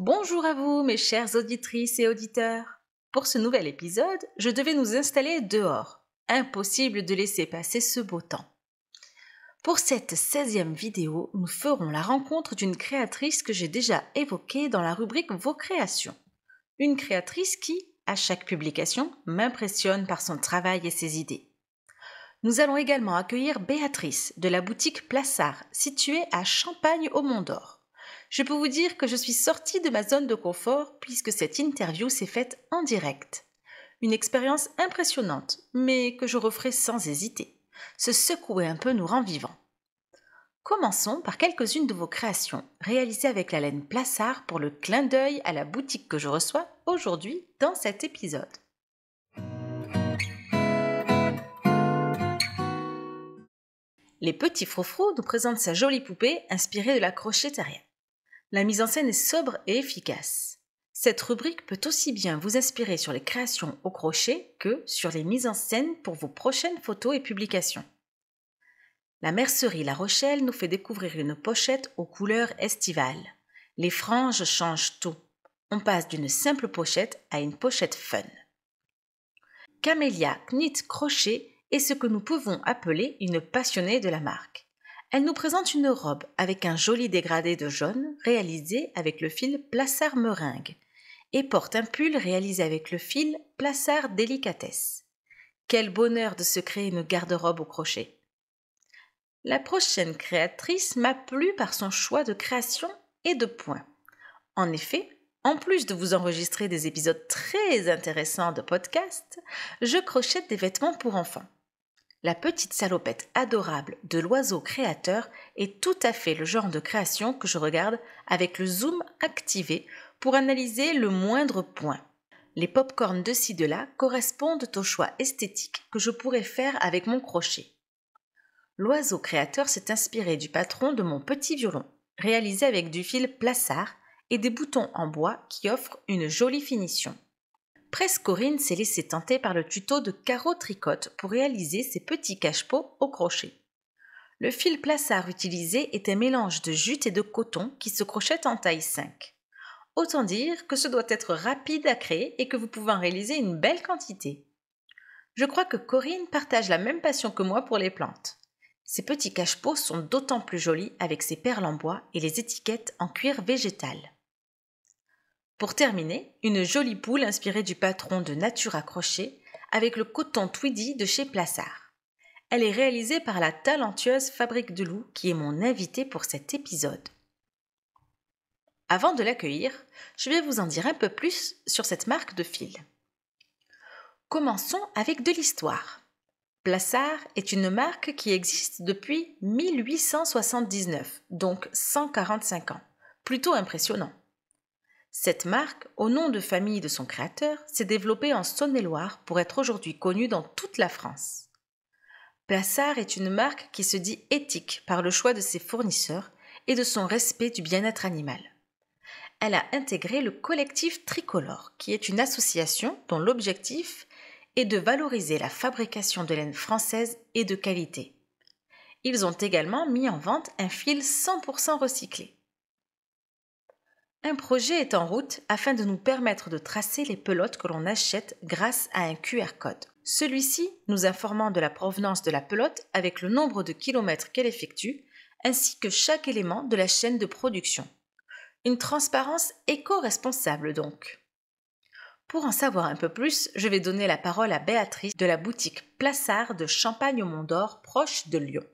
Bonjour à vous mes chères auditrices et auditeurs. Pour ce nouvel épisode, je devais nous installer dehors. Impossible de laisser passer ce beau temps. Pour cette 16e vidéo, nous ferons la rencontre d'une créatrice que j'ai déjà évoquée dans la rubrique Vos créations. Une créatrice qui, à chaque publication, m'impressionne par son travail et ses idées. Nous allons également accueillir Béatrice de la boutique Plassard, située à Champagne au Mont-d'Or. Je peux vous dire que je suis sortie de ma zone de confort puisque cette interview s'est faite en direct. Une expérience impressionnante, mais que je referai sans hésiter. Se secouer un peu nous rend vivants. Commençons par quelques-unes de vos créations, réalisées avec la laine Plassard pour le clin d'œil à la boutique que je reçois aujourd'hui dans cet épisode. Les petits froufrous nous présentent sa jolie poupée inspirée de la crochet terrienne. La mise en scène est sobre et efficace. Cette rubrique peut aussi bien vous inspirer sur les créations au crochet que sur les mises en scène pour vos prochaines photos et publications. La mercerie La Rochelle nous fait découvrir une pochette aux couleurs estivales. Les franges changent tout. On passe d'une simple pochette à une pochette fun. Camélia Knit Crochet est ce que nous pouvons appeler une passionnée de la marque. Elle nous présente une robe avec un joli dégradé de jaune réalisé avec le fil Plassard Meringue et porte un pull réalisé avec le fil Plassard Délicatesse. Quel bonheur de se créer une garde-robe au crochet! La prochaine créatrice m'a plu par son choix de création et de points. En effet, en plus de vous enregistrer des épisodes très intéressants de podcast, je crochette des vêtements pour enfants. La petite salopette adorable de l'oiseau créateur est tout à fait le genre de création que je regarde avec le zoom activé pour analyser le moindre point. Les pop-corns de ci de là correspondent au choix esthétique que je pourrais faire avec mon crochet. L'oiseau créateur s'est inspiré du patron de mon petit violon, réalisé avec du fil Plassard et des boutons en bois qui offrent une jolie finition. Presqu'Aurine s'est laissée tenter par le tuto de Caro Tricotte pour réaliser ses petits cache-pots au crochet. Le fil Plassard utilisé est un mélange de jute et de coton qui se crochette en taille 5. Autant dire que ce doit être rapide à créer et que vous pouvez en réaliser une belle quantité. Je crois que Corinne partage la même passion que moi pour les plantes. Ces petits cache-pots sont d'autant plus jolis avec ses perles en bois et les étiquettes en cuir végétal. Pour terminer, une jolie poule inspirée du patron de Nature à crochet avec le coton Tweedy de chez Plassard. Elle est réalisée par la talentueuse Fabrique de Loup qui est mon invitée pour cet épisode. Avant de l'accueillir, je vais vous en dire un peu plus sur cette marque de fil. Commençons avec de l'histoire. Plassard est une marque qui existe depuis 1879, donc 145 ans. Plutôt impressionnant. Cette marque, au nom de famille de son créateur, s'est développée en Saône-et-Loire pour être aujourd'hui connue dans toute la France. Plassard est une marque qui se dit éthique par le choix de ses fournisseurs et de son respect du bien-être animal. Elle a intégré le collectif Tricolore, qui est une association dont l'objectif est de valoriser la fabrication de laine française et de qualité. Ils ont également mis en vente un fil 100% recyclé. Un projet est en route afin de nous permettre de tracer les pelotes que l'on achète grâce à un QR code. Celui-ci nous informant de la provenance de la pelote avec le nombre de kilomètres qu'elle effectue, ainsi que chaque élément de la chaîne de production. Une transparence éco-responsable donc. Pour en savoir un peu plus, je vais donner la parole à Béatrice de la boutique Plassard de Champagne au Mont-d'Or, proche de Lyon.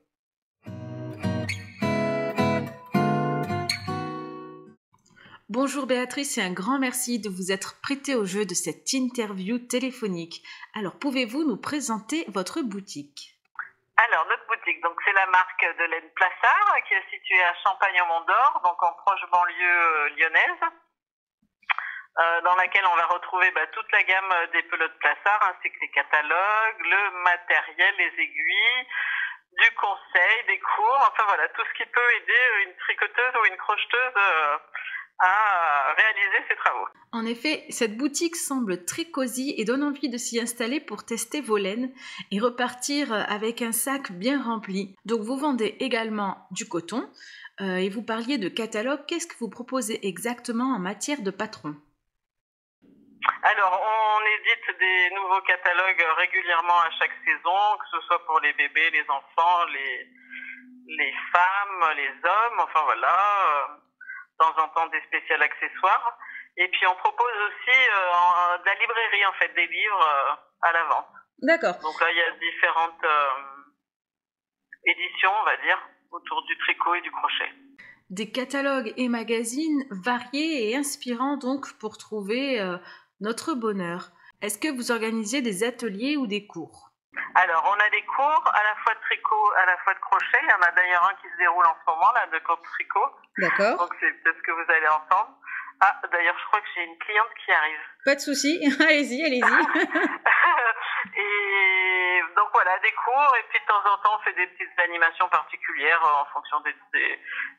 Bonjour Béatrice et un grand merci de vous être prêtée au jeu de cette interview téléphonique. Alors pouvez-vous nous présenter votre boutique ? Alors notre boutique, donc c'est la marque de laine Plassard qui est située à Champagne au Mont-d'Or, donc en proche banlieue lyonnaise, dans laquelle on va retrouver toute la gamme des pelotes Plassard ainsi que les catalogues, le matériel, les aiguilles, du conseil, des cours, enfin voilà, tout ce qui peut aider une tricoteuse ou une crocheteuse à réaliser ses travaux. En effet, cette boutique semble très cosy et donne envie de s'y installer pour tester vos laines et repartir avec un sac bien rempli. Donc vous vendez également du coton, Et vous parliez de catalogue. Qu'est-ce que vous proposez exactement en matière de patron? Alors, on édite des nouveaux catalogues régulièrement à chaque saison, que ce soit pour les bébés, les enfants, les femmes, les hommes, enfin voilà, de temps en temps des spéciales accessoires. Et puis on propose aussi de la librairie, en fait, des livres à la vente. D'accord. Donc là, il y a différentes éditions, on va dire, autour du tricot et du crochet. Des catalogues et magazines variés et inspirants donc pour trouver notre bonheur. Est-ce que vous organisez des ateliers ou des cours? Alors, on a des cours à la fois de tricot, à la fois de crochet. Il y en a d'ailleurs un qui se déroule en ce moment, là, de cours de tricot. D'accord. Donc, c'est peut-être ce que vous allez entendre. Ah, d'ailleurs, je crois que j'ai une cliente qui arrive. Pas de souci, allez-y, allez-y. Et donc, voilà, des cours. Et puis, de temps en temps, on fait des petites animations particulières en fonction des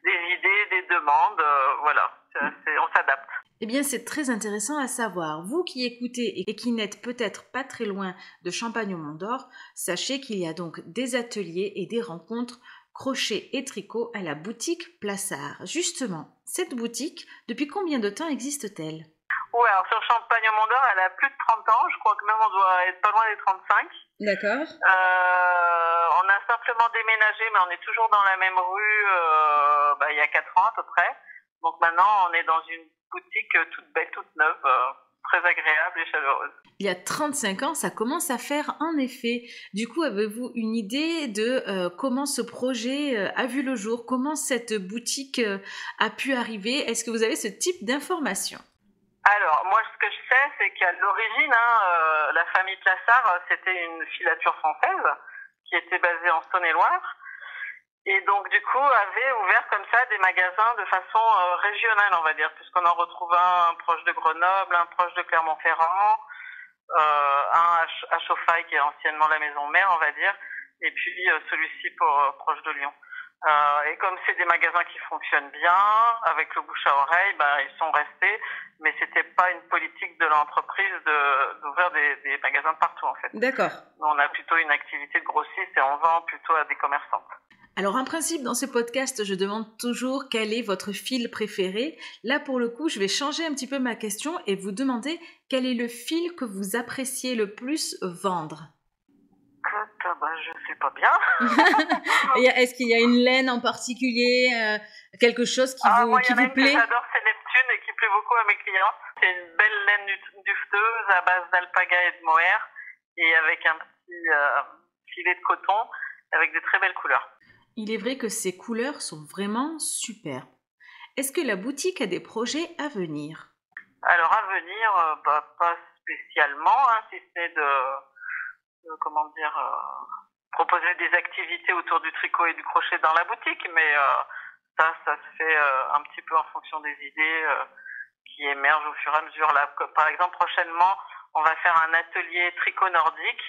idées, des demandes. Voilà, on s'adapte. Eh bien, c'est très intéressant à savoir. Vous qui écoutez et qui n'êtes peut-être pas très loin de Champagne-au-Mont-d'Or, sachez qu'il y a donc des ateliers et des rencontres crochet et tricot à la boutique Plassard. Justement, cette boutique, depuis combien de temps existe-t-elle? Oui, alors sur Champagne-au-Mont-d'Or, elle a plus de 30 ans. Je crois que même on doit être pas loin des 35. D'accord. On a simplement déménagé, mais on est toujours dans la même rue il y a 4 ans à peu près. Donc maintenant, on est dans une boutique toute belle, toute neuve, très agréable et chaleureuse. Il y a 35 ans, ça commence à faire en effet. Du coup, avez-vous une idée de comment ce projet a vu le jour? Comment cette boutique a pu arriver? Est-ce que vous avez ce type d'informations? Alors, moi, ce que je sais, c'est qu'à l'origine, la famille Plassard, c'était une filature française qui était basée en Saône-et-Loire. Et donc, du coup, avait ouvert comme ça des magasins de façon régionale, on va dire, puisqu'on en retrouve un proche de Grenoble, un proche de Clermont-Ferrand, un à Chauffaille, qui est anciennement la maison mère, on va dire, et puis celui-ci proche de Lyon. Et comme c'est des magasins qui fonctionnent bien, avec le bouche à oreille, ils sont restés, mais c'était pas une politique de l'entreprise d'ouvrir des magasins de partout, en fait. D'accord. On a plutôt une activité de grossiste et on vend plutôt à des commerçantes. Alors, en principe, dans ce podcast, je demande toujours quel est votre fil préféré. Là, pour le coup, je vais changer un petit peu ma question et vous demander quel est le fil que vous appréciez le plus vendre. Je sais pas bien. Est-ce qu'il y a une laine en particulier, quelque chose qui vous plaît? J'adore, c'est Neptune et qui plaît beaucoup à mes clients. C'est une belle laine dufteuse à base d'alpaga et de mohair et avec un petit filet de coton avec de très belles couleurs. Il est vrai que ces couleurs sont vraiment super. Est-ce que la boutique a des projets à venir? Alors à venir, pas spécialement, si ce n'est proposer des activités autour du tricot et du crochet dans la boutique, mais ça se fait un petit peu en fonction des idées qui émergent au fur et à mesure. Là, par exemple, prochainement, on va faire un atelier tricot nordique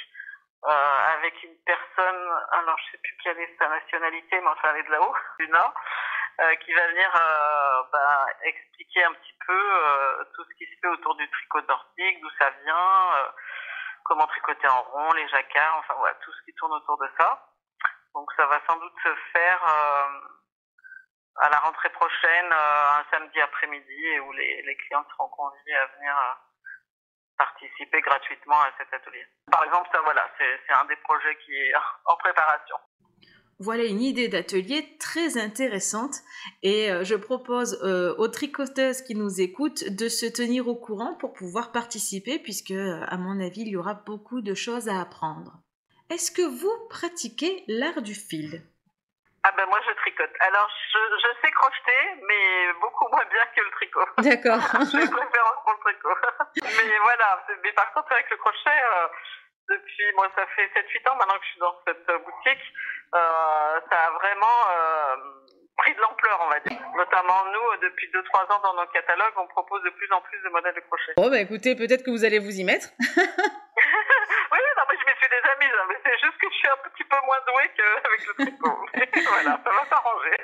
avec une personne, alors je sais plus quelle est sa nationalité, mais enfin elle est de là-haut, du Nord, qui va venir expliquer un petit peu tout ce qui se fait autour du tricot nordique, d'où ça vient, comment tricoter en rond, les jacquards, enfin voilà, tout ce qui tourne autour de ça. Donc ça va sans doute se faire à la rentrée prochaine, un samedi après-midi, où les clients seront conviés à venir participer gratuitement à cet atelier. Par exemple, ça voilà, c'est un des projets qui est en préparation. Voilà une idée d'atelier très intéressante et je propose aux tricoteuses qui nous écoutent de se tenir au courant pour pouvoir participer puisque, à mon avis, il y aura beaucoup de choses à apprendre. Est-ce que vous pratiquez l'art du fil? Moi je tricote. Alors je sais crocheter, mais beaucoup moins bien que le tricot. D'accord. J'ai préférence pour le tricot. Mais voilà, mais par contre avec le crochet, depuis, moi ça fait 7-8 ans maintenant que je suis dans cette boutique, ça a vraiment pris de l'ampleur, on va dire. Notamment nous, depuis 2-3 ans dans nos catalogues, on propose de plus en plus de modèles de crochet. Bon, écoutez, peut-être que vous allez vous y mettre. Oui, non, mais je me suis déjà mise, mais c'est juste que je suis un petit peu moins douée qu'avec le tricot. Mais voilà, ça va s'arranger.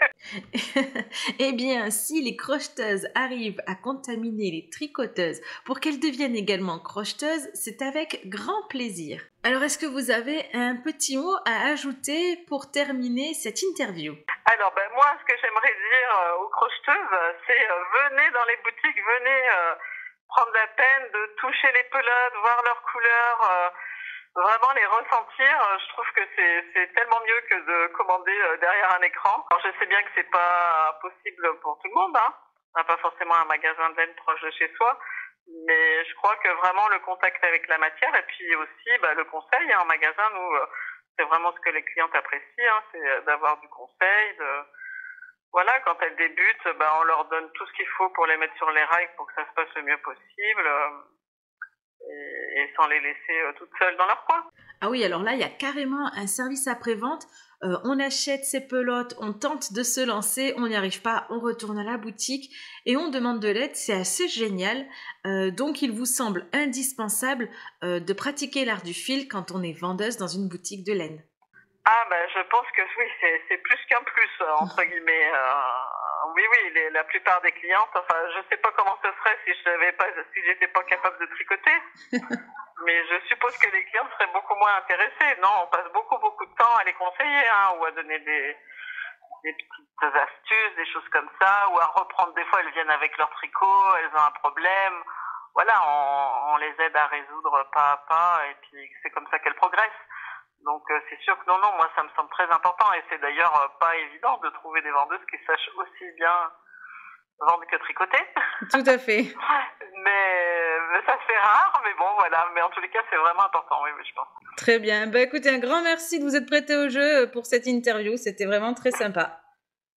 Eh bien, si les crocheteuses arrivent à contaminer les tricoteuses pour qu'elles deviennent également crocheteuses, c'est avec grand plaisir. Alors, est-ce que vous avez un petit mot à ajouter pour terminer cette interview? Alors, moi, ce que j'aimerais dire aux crocheteuses, c'est venez dans les boutiques, venez prendre la peine de toucher les pelotes, voir leurs couleurs, vraiment les ressentir. Je trouve que c'est tellement mieux que de commander derrière un écran. Alors, je sais bien que c'est pas possible pour tout le monde, hein. On n'a pas forcément un magasin de laine proche de chez soi. Mais je crois que vraiment le contact avec la matière et puis aussi le conseil, hein, en magasin, nous, c'est vraiment ce que les clientes apprécient, hein, c'est d'avoir du conseil. Voilà, quand elles débutent, on leur donne tout ce qu'il faut pour les mettre sur les rails pour que ça se passe le mieux possible et sans les laisser toutes seules dans leur coin. Ah oui, alors là, il y a carrément un service après-vente. On achète ses pelotes, on tente de se lancer, on n'y arrive pas, on retourne à la boutique et on demande de l'aide. C'est assez génial. Donc, il vous semble indispensable de pratiquer l'art du fil quand on est vendeuse dans une boutique de laine. Ah, je pense que oui, c'est plus qu'un plus, entre guillemets. Oui, la plupart des clientes, enfin, je sais pas comment ce serait si j'étais pas capable de tricoter. Mais je suppose que les clients seraient beaucoup moins intéressés. Non, on passe beaucoup de temps à les conseiller, hein, ou à donner des petites astuces, des choses comme ça, ou à reprendre. Des fois, elles viennent avec leur tricot, elles ont un problème. Voilà, on les aide à résoudre pas à pas, et puis c'est comme ça qu'elles progressent. Donc c'est sûr que non, moi ça me semble très important, et c'est d'ailleurs pas évident de trouver des vendeuses qui sachent aussi bien vendre que tricoter. Tout à fait. mais ça se fait rare, mais bon voilà, mais en tous les cas c'est vraiment important, oui, je pense. Très bien, écoutez, un grand merci de vous être prêté au jeu pour cette interview, c'était vraiment très sympa.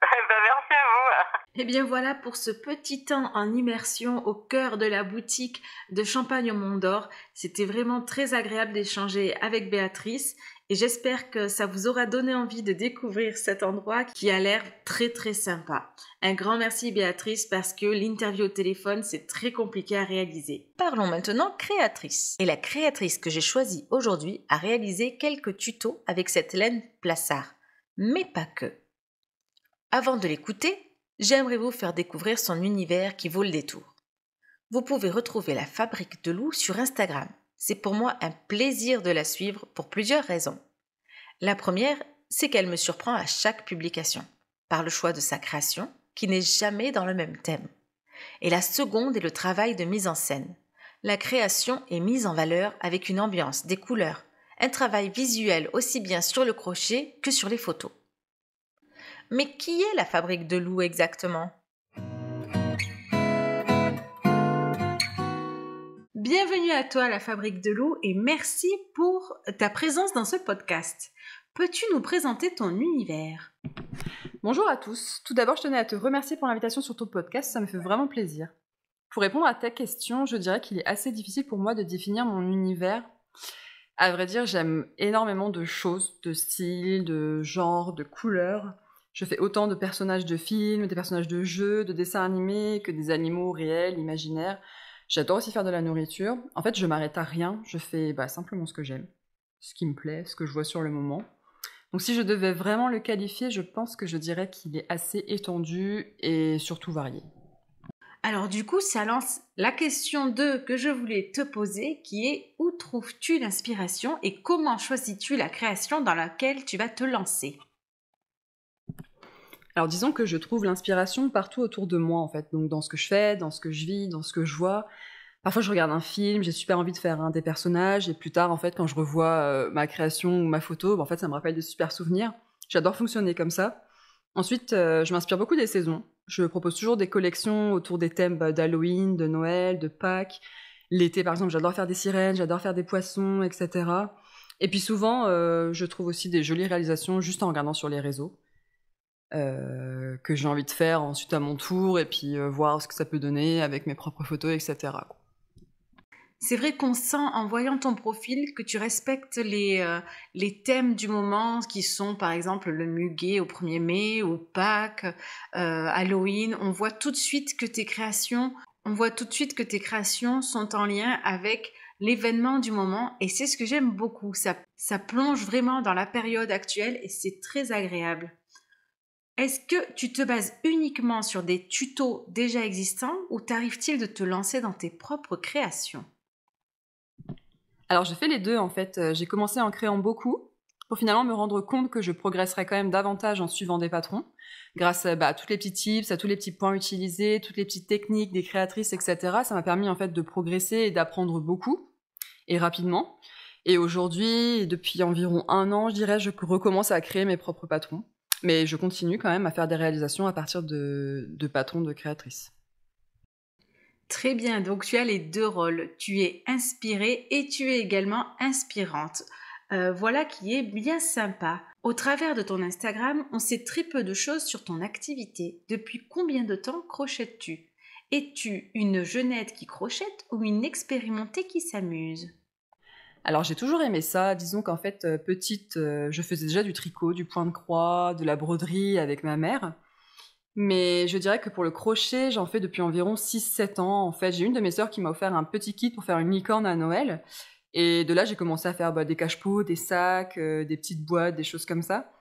Merci à vous. Eh bien voilà pour ce petit temps en immersion au cœur de la boutique de Champagne au Mont d'Or. C'était vraiment très agréable d'échanger avec Béatrice et j'espère que ça vous aura donné envie de découvrir cet endroit qui a l'air très très sympa. Un grand merci Béatrice parce que l'interview au téléphone c'est très compliqué à réaliser. Parlons maintenant créatrice. Et la créatrice que j'ai choisie aujourd'hui a réalisé quelques tutos avec cette laine Plassard, mais pas que. Avant de l'écouter, j'aimerais vous faire découvrir son univers qui vaut le détour. Vous pouvez retrouver la Fabrique de Loup sur Instagram. C'est pour moi un plaisir de la suivre pour plusieurs raisons. La première, c'est qu'elle me surprend à chaque publication, par le choix de sa création, qui n'est jamais dans le même thème. Et la seconde est le travail de mise en scène. La création est mise en valeur avec une ambiance, des couleurs, un travail visuel aussi bien sur le crochet que sur les photos. Mais qui est la Fabrique de Loup exactement ? Bienvenue à toi, la Fabrique de Loup, et merci pour ta présence dans ce podcast. Peux-tu nous présenter ton univers ? Bonjour à tous. Tout d'abord, je tenais à te remercier pour l'invitation sur ton podcast, ça me fait vraiment plaisir. Pour répondre à ta question, je dirais qu'il est assez difficile pour moi de définir mon univers. À vrai dire, j'aime énormément de choses, de styles, de genres, de couleurs. Je fais autant de personnages de films, des personnages de jeux, de dessins animés, que des animaux réels, imaginaires. J'adore aussi faire de la nourriture. En fait, je m'arrête à rien, je fais simplement ce que j'aime, ce qui me plaît, ce que je vois sur le moment. Donc si je devais vraiment le qualifier, je pense que je dirais qu'il est assez étendu et surtout varié. Alors du coup, ça lance la question 2 que je voulais te poser, qui est où trouves-tu l'inspiration et comment choisis-tu la création dans laquelle tu vas te lancer ? Alors disons que je trouve l'inspiration partout autour de moi en fait, donc dans ce que je fais, dans ce que je vis, dans ce que je vois. Parfois je regarde un film, j'ai super envie de faire un des personnages et plus tard en fait quand je revois ma création ou ma photo, en fait ça me rappelle des super souvenirs. J'adore fonctionner comme ça. Ensuite je m'inspire beaucoup des saisons. Je propose toujours des collections autour des thèmes d'Halloween, de Noël, de Pâques. L'été par exemple j'adore faire des sirènes, j'adore faire des poissons, etc. Et puis souvent je trouve aussi des jolies réalisations juste en regardant sur les réseaux. Que j'ai envie de faire ensuite à mon tour et puis voir ce que ça peut donner avec mes propres photos, etc. C'est vrai qu'on sent en voyant ton profil que tu respectes les thèmes du moment qui sont par exemple le muguet au 1er mai ou Pâques, Halloween. On voit tout de suite que tes créations sont en lien avec l'événement du moment et c'est ce que j'aime beaucoup. Ça plonge vraiment dans la période actuelle et c'est très agréable. Est-ce que tu te bases uniquement sur des tutos déjà existants ou t'arrive-t-il de te lancer dans tes propres créations? Alors j'ai fait les deux en fait. J'ai commencé en créant beaucoup pour finalement me rendre compte que je progresserais quand même davantage en suivant des patrons, grâce à tous les petits tips, à tous les petits points utilisés, toutes les petites techniques des créatrices, etc. Ça m'a permis en fait de progresser et d'apprendre beaucoup et rapidement. Et aujourd'hui, depuis environ 1 an, je dirais, je recommence à créer mes propres patrons. Mais je continue quand même à faire des réalisations à partir de patrons de créatrices. Très bien, donc tu as les deux rôles. Tu es inspirée et tu es également inspirante. Voilà qui est bien sympa. Au travers de ton Instagram, on sait très peu de choses sur ton activité. Depuis combien de temps crochettes-tu? Es-tu une jeunette qui crochette ou une expérimentée qui s'amuse? Alors j'ai toujours aimé ça, disons qu'en fait, petite, je faisais déjà du tricot, du point de croix, de la broderie avec ma mère. Mais je dirais que pour le crochet, j'en fais depuis environ 6-7 ans. En fait, j'ai une de mes sœurs qui m'a offert un petit kit pour faire une licorne à Noël. Et de là, j'ai commencé à faire des cache-pots, des sacs, des petites boîtes, des choses comme ça.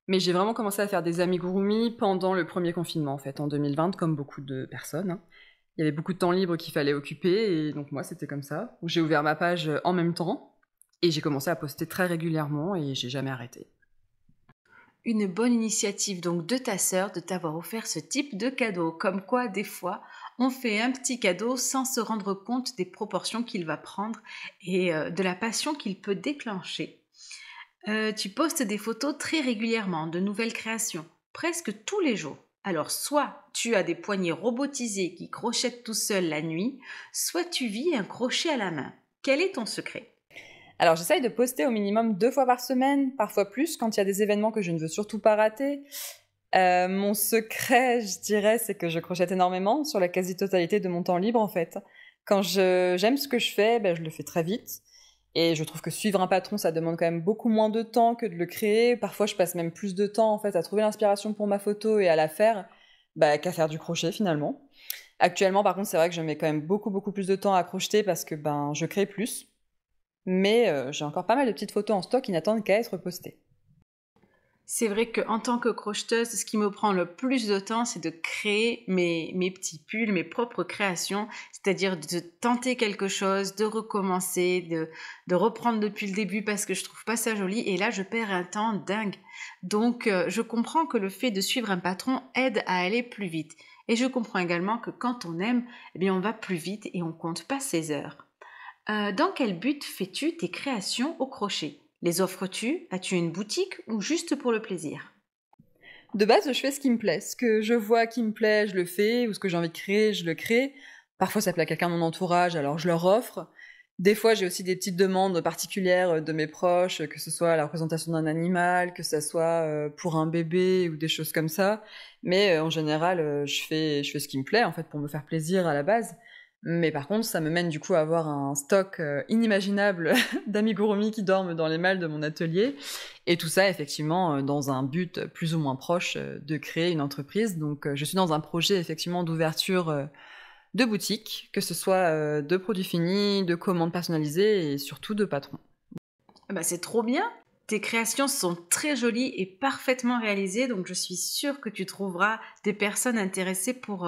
Mais j'ai vraiment commencé à faire des amigurumi pendant le premier confinement, en fait, en 2020, comme beaucoup de personnes, hein. Il y avait beaucoup de temps libre qu'il fallait occuper, et donc moi, c'était comme ça. J'ai ouvert ma page en même temps, et j'ai commencé à poster très régulièrement, et j'ai jamais arrêté. Une bonne initiative donc de ta sœur de t'avoir offert ce type de cadeau. Comme quoi, des fois, on fait un petit cadeau sans se rendre compte des proportions qu'il va prendre et de la passion qu'il peut déclencher. Tu postes des photos très régulièrement de nouvelles créations, presque tous les jours. Alors, soit tu as des poignets robotisés qui crochettent tout seuls la nuit, soit tu vis un crochet à la main. Quel est ton secret? Alors j'essaye de poster au minimum 2 fois par semaine, parfois plus, quand il y a des événements que je ne veux surtout pas rater. Mon secret, je dirais, c'est que je crochette énormément sur la quasi-totalité de mon temps libre, en fait. Quand j'aime ce que je fais, je le fais très vite. Et je trouve que suivre un patron, ça demande quand même beaucoup moins de temps que de le créer. Parfois, je passe même plus de temps, en fait, à trouver l'inspiration pour ma photo et à la faire, qu'à faire du crochet, finalement. Actuellement, par contre, c'est vrai que je mets quand même beaucoup, beaucoup plus de temps à crocheter parce que, je crée plus. Mais j'ai encore pas mal de petites photos en stock qui n'attendent qu'à être postées. C'est vrai qu'en tant que crocheteuse, ce qui me prend le plus de temps, c'est de créer mes petits pulls, mes propres créations, c'est-à-dire de tenter quelque chose, de recommencer, de reprendre depuis le début parce que je trouve pas ça joli et là je perds un temps dingue. Donc je comprends que le fait de suivre un patron aide à aller plus vite. Et je comprends également que quand on aime, eh bien on va plus vite et on compte pas ses heures. Dans quel but fais-tu tes créations au crochet? Les offres-tu? As-tu une boutique ou juste pour le plaisir? De base, je fais ce qui me plaît. Ce que je vois qui me plaît, je le fais, ou ce que j'ai envie de créer, je le crée. Parfois, ça plaît à quelqu'un de mon entourage, alors je leur offre. Des fois, j'ai aussi des petites demandes particulières de mes proches, que ce soit la représentation d'un animal, que ce soit pour un bébé ou des choses comme ça. Mais en général, je fais ce qui me plaît, en fait, pour me faire plaisir à la base. Mais par contre, ça me mène du coup à avoir un stock inimaginable d'amigurumi qui dorment dans les malles de mon atelier. Et tout ça, effectivement, dans un but plus ou moins proche de créer une entreprise. Donc, je suis dans un projet, effectivement, d'ouverture de boutique, que ce soit de produits finis, de commandes personnalisées et surtout de patrons. C'est trop bien! Tes créations sont très jolies et parfaitement réalisées, donc je suis sûre que tu trouveras des personnes intéressées pour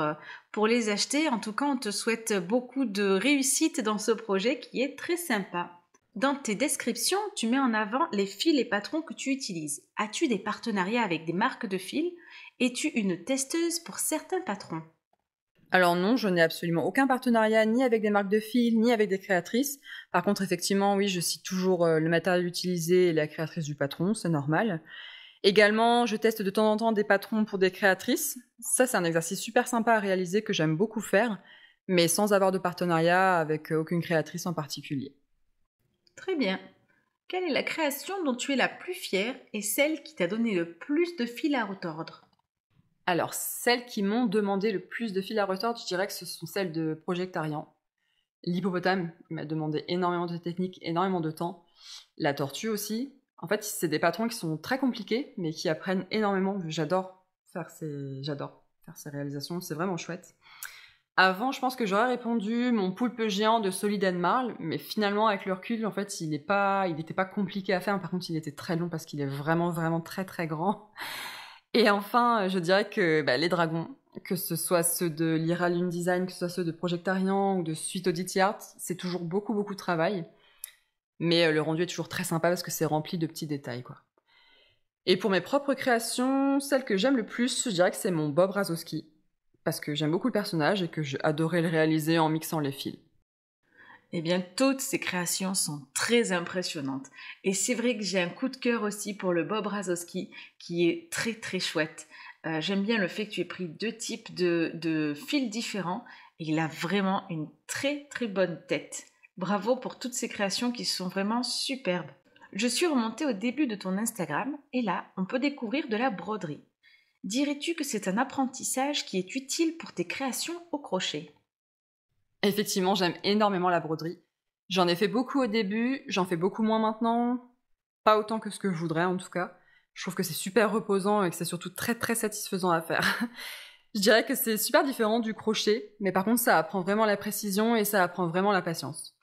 les acheter. En tout cas, on te souhaite beaucoup de réussite dans ce projet qui est très sympa. Dans tes descriptions, tu mets en avant les fils et patrons que tu utilises. As-tu des partenariats avec des marques de fils? Es-tu une testeuse pour certains patrons? Alors non, je n'ai absolument aucun partenariat ni avec des marques de fils, ni avec des créatrices. Par contre, effectivement, oui, je cite toujours le matériel utilisé et la créatrice du patron, c'est normal. Également, je teste de temps en temps des patrons pour des créatrices. Ça, c'est un exercice super sympa à réaliser que j'aime beaucoup faire, mais sans avoir de partenariat avec aucune créatrice en particulier. Très bien. Quelle est la création dont tu es la plus fière et celle qui t'a donné le plus de fil à retordre? Alors, celles qui m'ont demandé le plus de fil à retordre, je dirais que ce sont celles de Projectarian. L'hippopotame, il m'a demandé énormément de techniques, énormément de temps. La tortue aussi. En fait, c'est des patrons qui sont très compliqués, mais qui apprennent énormément. J'adore faire ces réalisations, c'est vraiment chouette. Avant, je pense que j'aurais répondu mon poulpe géant de Solid Marl, mais finalement, avec le recul, en fait, il était pas compliqué à faire. Par contre, il était très long parce qu'il est vraiment, vraiment très, très grand. Et enfin, je dirais que les dragons, que ce soit ceux de Lyra Lune Design, que ce soit ceux de Projectarian ou de Suite Audity Art, c'est toujours beaucoup, beaucoup de travail. Mais le rendu est toujours très sympa parce que c'est rempli de petits détails, quoi. Et pour mes propres créations, celle que j'aime le plus, je dirais que c'est mon Bob Razowski. Parce que j'aime beaucoup le personnage et que j'ai adoré le réaliser en mixant les fils. Eh bien, toutes ces créations sont très impressionnantes. Et c'est vrai que j'ai un coup de cœur aussi pour le Bob Razowski, qui est très très chouette. J'aime bien le fait que tu aies pris 2 types de fils différents. Et il a vraiment une très très bonne tête. Bravo pour toutes ces créations qui sont vraiment superbes. Je suis remontée au début de ton Instagram et là, on peut découvrir de la broderie. Dirais-tu que c'est un apprentissage qui est utile pour tes créations au crochet? Effectivement, j'aime énormément la broderie. J'en ai fait beaucoup au début, j'en fais beaucoup moins maintenant. Pas autant que ce que je voudrais en tout cas. Je trouve que c'est super reposant et que c'est surtout très très satisfaisant à faire. Je dirais que c'est super différent du crochet, mais par contre ça apprend vraiment la précision et ça apprend vraiment la patience.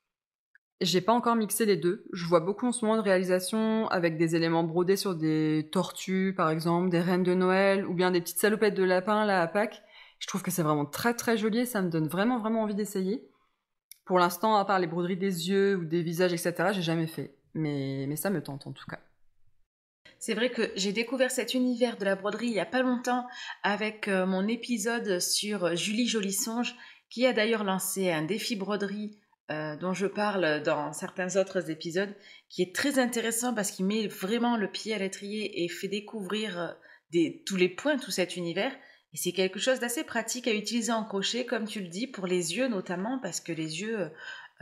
J'ai pas encore mixé les deux. Je vois beaucoup en ce moment de réalisations avec des éléments brodés sur des tortues, par exemple, des reines de Noël, ou bien des petites salopettes de lapin là à Pâques. Je trouve que c'est vraiment très très joli et ça me donne vraiment vraiment envie d'essayer. Pour l'instant, à part les broderies des yeux ou des visages, etc., j'ai jamais fait. Mais ça me tente en tout cas. C'est vrai que j'ai découvert cet univers de la broderie il n'y a pas longtemps avec mon épisode sur Julie Jolissonge, qui a d'ailleurs lancé un défi broderie dont je parle dans certains autres épisodes, qui est très intéressant parce qu'il met vraiment le pied à l'étrier et fait découvrir tous les points, tout cet univers. Et c'est quelque chose d'assez pratique à utiliser en crochet, comme tu le dis, pour les yeux notamment, parce que les yeux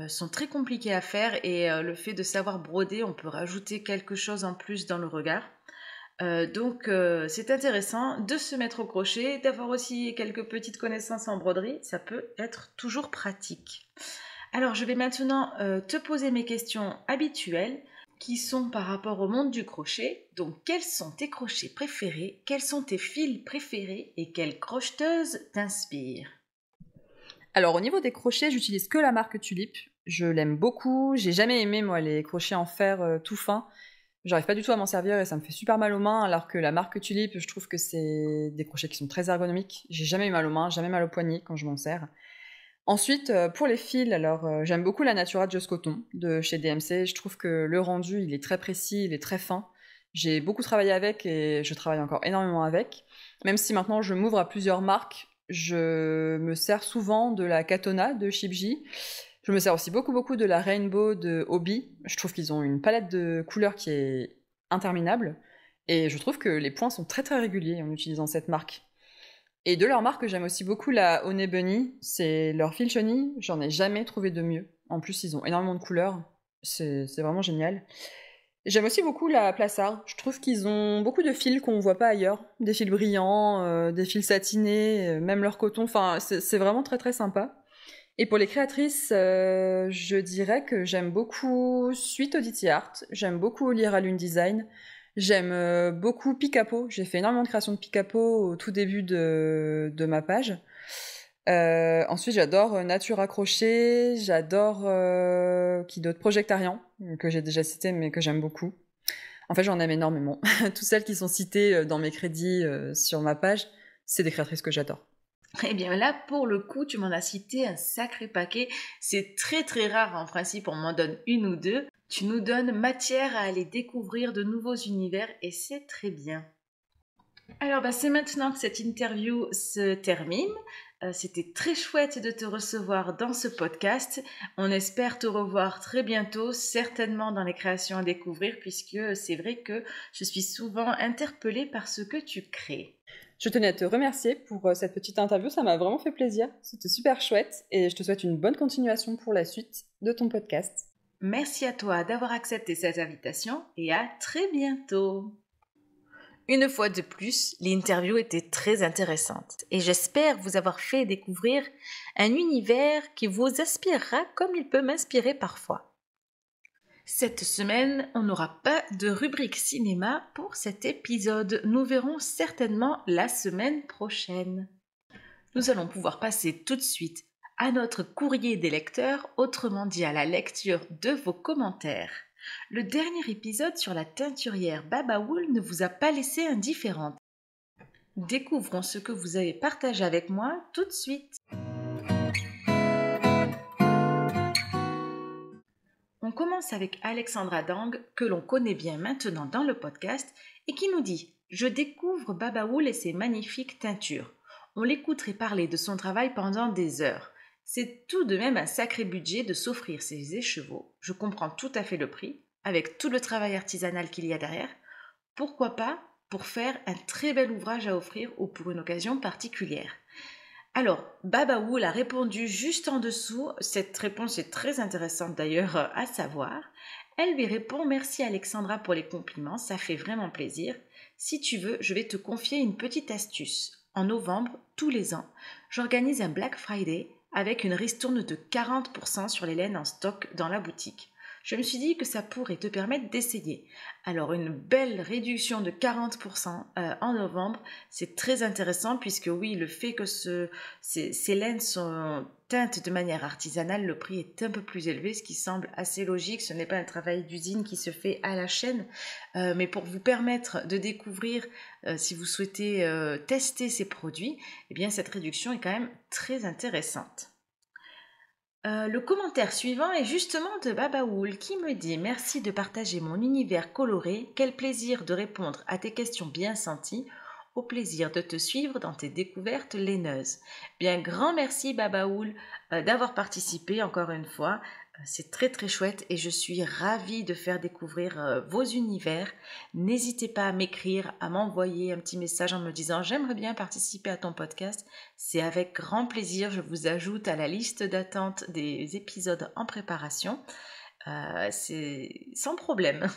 sont très compliqués à faire et le fait de savoir broder, on peut rajouter quelque chose en plus dans le regard. Donc c'est intéressant de se mettre au crochet, d'avoir aussi quelques petites connaissances en broderie, ça peut être toujours pratique. Alors je vais maintenant te poser mes questions habituelles qui sont par rapport au monde du crochet. Donc quels sont tes crochets préférés, quels sont tes fils préférés et quelle crocheteuse t'inspire? Alors au niveau des crochets, j'utilise que la marque Tulip. Je l'aime beaucoup. J'ai jamais aimé moi les crochets en fer tout fins. J'arrive pas du tout à m'en servir et ça me fait super mal aux mains, alors que la marque Tulip, je trouve que c'est des crochets qui sont très ergonomiques. J'ai jamais eu mal aux mains, jamais mal aux poignets quand je m'en sers. Ensuite, pour les fils, alors j'aime beaucoup la Natura Just Coton de chez DMC. Je trouve que le rendu, il est très précis, il est très fin. J'ai beaucoup travaillé avec et je travaille encore énormément avec. Même si maintenant je m'ouvre à plusieurs marques, je me sers souvent de la Katona de Shipji. Je me sers aussi beaucoup beaucoup de la Rainbow de Hobby. Je trouve qu'ils ont une palette de couleurs qui est interminable. Et je trouve que les points sont très très réguliers en utilisant cette marque. Et de leur marque, j'aime aussi beaucoup la Honey Bunny. C'est leur fil chenille. J'en ai jamais trouvé de mieux. En plus, ils ont énormément de couleurs. C'est vraiment génial. J'aime aussi beaucoup la Plassard. Je trouve qu'ils ont beaucoup de fils qu'on voit pas ailleurs. Des fils brillants, des fils satinés, même leur coton. Enfin, c'est vraiment très très sympa. Et pour les créatrices, je dirais que j'aime beaucoup Suite Audity Art. J'aime beaucoup Lyra Lune Design. J'aime beaucoup Picapo. J'ai fait énormément de créations de Picapo au tout début de ma page. Ensuite, j'adore Natura Crochet. J'adore qui d'autre Projectarian, que j'ai déjà cité mais que j'aime beaucoup. En fait, j'en aime énormément. Toutes celles qui sont citées dans mes crédits sur ma page, c'est des créatrices que j'adore. Eh bien là, pour le coup, tu m'en as cité un sacré paquet. C'est très très rare en principe, on m'en donne une ou deux. Tu nous donnes matière à aller découvrir de nouveaux univers et c'est très bien. Alors c'est maintenant que cette interview se termine. C'était très chouette de te recevoir dans ce podcast. On espère te revoir très bientôt, certainement dans les créations à découvrir, puisque c'est vrai que je suis souvent interpellée par ce que tu crées. Je tenais à te remercier pour cette petite interview, ça m'a vraiment fait plaisir. C'était super chouette et je te souhaite une bonne continuation pour la suite de ton podcast. Merci à toi d'avoir accepté cette invitation et à très bientôt. Une fois de plus, l'interview était très intéressante et j'espère vous avoir fait découvrir un univers qui vous inspirera comme il peut m'inspirer parfois. Cette semaine, on n'aura pas de rubrique cinéma pour cet épisode. Nous verrons certainement la semaine prochaine. Nous allons pouvoir passer tout de suite à notre courrier des lecteurs, autrement dit à la lecture de vos commentaires. Le dernier épisode sur la teinturière Babaoul ne vous a pas laissé indifférente. Découvrons ce que vous avez partagé avec moi tout de suite. On commence avec Alexandra Dang, que l'on connaît bien maintenant dans le podcast, et qui nous dit « Je découvre Babaoul et ses magnifiques teintures. On l'écouterait parler de son travail pendant des heures. C'est tout de même un sacré budget de s'offrir ces écheveaux. Je comprends tout à fait le prix, avec tout le travail artisanal qu'il y a derrière. Pourquoi pas pour faire un très bel ouvrage à offrir ou pour une occasion particulière ?» Alors, Babaoul a répondu juste en dessous. Cette réponse est très intéressante d'ailleurs à savoir. Elle lui répond « Merci Alexandra pour les compliments, ça fait vraiment plaisir. Si tu veux, je vais te confier une petite astuce. En novembre, tous les ans, j'organise un Black Friday avec une ristourne de 40% sur les laines en stock dans la boutique. Je me suis dit que ça pourrait te permettre d'essayer. Alors une belle réduction de 40% en novembre, c'est très intéressant puisque oui, le fait que ces laines sont teintes de manière artisanale, le prix est un peu plus élevé, ce qui semble assez logique. Ce n'est pas un travail d'usine qui se fait à la chaîne, mais pour vous permettre de découvrir, si vous souhaitez tester ces produits, eh bien cette réduction est quand même très intéressante. Le commentaire suivant est justement de Babaoul qui me dit « Merci de partager mon univers coloré, quel plaisir de répondre à tes questions bien senties, au plaisir de te suivre dans tes découvertes laineuses. » Bien, grand merci Babaoul d'avoir participé encore une fois, c'est très très chouette et je suis ravie de faire découvrir vos univers. N'hésitez pas à m'écrire, à m'envoyer un petit message en me disant « J'aimerais bien participer à ton podcast ». C'est avec grand plaisir, je vous ajoute à la liste d'attente des épisodes en préparation. C'est sans problème.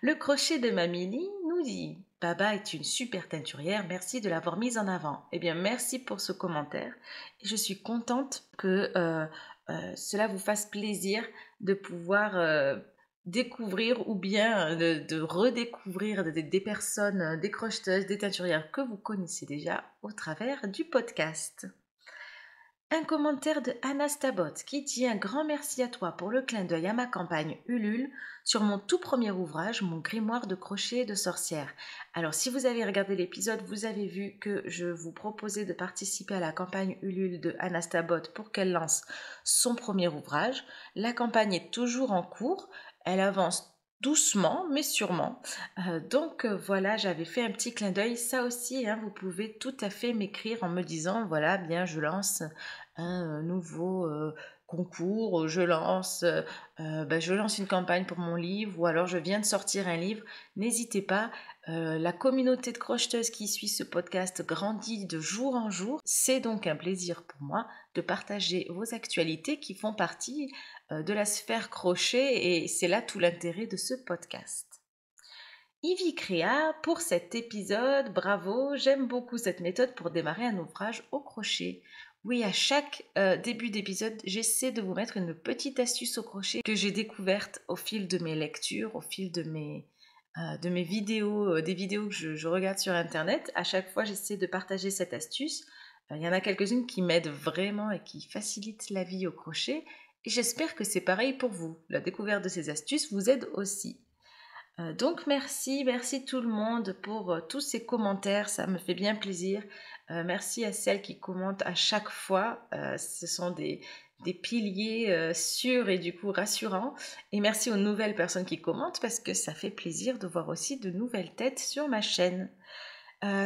Le crochet de Mamili nous dit « Baba est une super teinturière, merci de l'avoir mise en avant. » Eh bien, merci pour ce commentaire. Et je suis contente que cela vous fasse plaisir de pouvoir découvrir ou bien de redécouvrir des personnes, des crocheteuses, des teinturières que vous connaissez déjà au travers du podcast. Un commentaire de Anastabot qui dit « Un grand merci à toi pour le clin d'œil à ma campagne Ulule sur mon tout premier ouvrage, mon grimoire de crochet de sorcière. » Alors si vous avez regardé l'épisode, vous avez vu que je vous proposais de participer à la campagne Ulule de Anastabot pour qu'elle lance son premier ouvrage. La campagne est toujours en cours, elle avance doucement mais sûrement. Donc voilà, j'avais fait un petit clin d'œil. Ça aussi, vous pouvez tout à fait m'écrire en me disant « Voilà, bien je lance un nouveau concours, je lance une campagne pour mon livre ou alors je viens de sortir un livre ». N'hésitez pas, la communauté de crocheteuses qui suit ce podcast grandit de jour en jour. C'est donc un plaisir pour moi de partager vos actualités qui font partie de la sphère crochet et c'est là tout l'intérêt de ce podcast. Ivy Créa, pour cet épisode, bravo, j'aime beaucoup cette méthode pour démarrer un ouvrage au crochet. Oui, à chaque début d'épisode, j'essaie de vous mettre une petite astuce au crochet que j'ai découverte au fil de mes lectures, au fil de mes vidéos, des vidéos que je regarde sur internet. À chaque fois, j'essaie de partager cette astuce. Il y en a quelques-unes qui m'aident vraiment et qui facilitent la vie au crochet. Et j'espère que c'est pareil pour vous. La découverte de ces astuces vous aide aussi. Donc merci tout le monde pour tous ces commentaires, ça me fait bien plaisir. Merci à celles qui commentent à chaque fois, ce sont des piliers sûrs et du coup rassurants. Et merci aux nouvelles personnes qui commentent parce que ça fait plaisir de voir aussi de nouvelles têtes sur ma chaîne.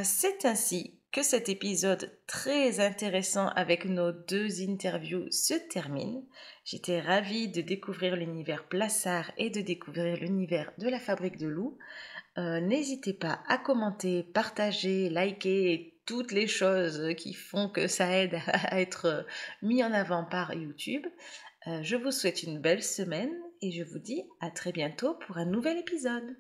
C'est ainsi que cet épisode très intéressant avec nos 2 interviews se termine. J'étais ravie de découvrir l'univers Plassard et de découvrir l'univers de la Fabrique de Loup. N'hésitez pas à commenter, partager, liker et toutes les choses qui font que ça aide à être mis en avant par YouTube. Je vous souhaite une belle semaine et je vous dis à très bientôt pour un nouvel épisode.